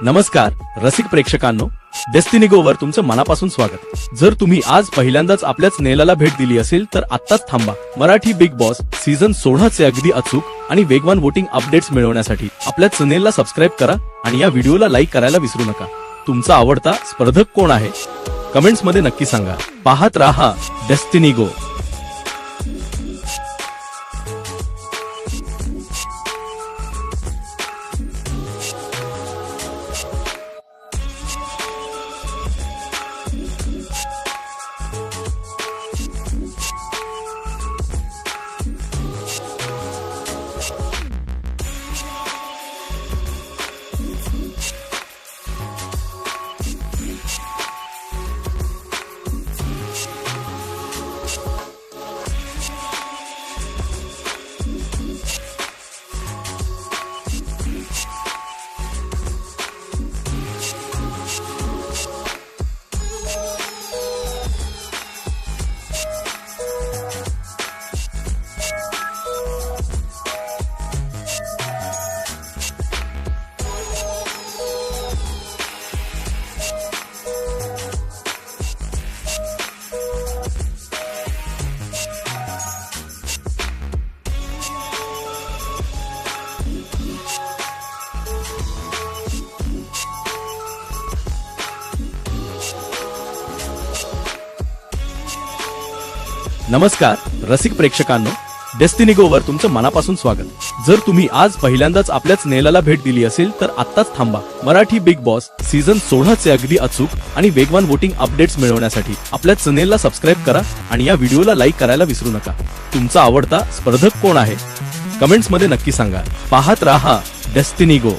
नमस्कार रसिक प्रेक्षकांनो, डेस्टिनी गो वर तुमचं मनापासून स्वागत। जर तुम्ही आज पहिल्यांदाच आपल्याच नेलाला भेट दिली असेल तर आत्ताच थांबा। मराठी बिग बॉस सीझन 16 चे अगदी अचूक आणि वेगवान वोटिंग अपडेट्स मिळवण्यासाठी आपल्या चॅनेलला सबस्क्राइब करा आणि या व्हिडिओला लाईक करायला विसरू नका। तुमचा आवडता स्पर्धक कोण आहे कमेंट्स मध्ये नक्की सांगा। पाहत राहा डेस्टिनी गो। नमस्कार रसिक प्रेक्षकांनो, डेस्टिनी गो वर तुमचं मनापासून स्वागत। जर तुम्ही आज पहिल्यांदाच आपल्याच नेलाला भेट दिली असेल तर आत्ताच थांबा। मराठी बिग बॉस सीझन 16 चे अगदी अचूक आणि वेगवान वोटिंग अपडेट्स मिळवण्यासाठी आपल्या चॅनेलला सबस्क्राइब करा आणि या व्हिडिओला लाईक करायला विसरू नका। तुमचा आवडता स्पर्धक कोण आहे कमेंट्स मध्ये नक्की सांगा। पाहत राहा डेस्टिनी गो।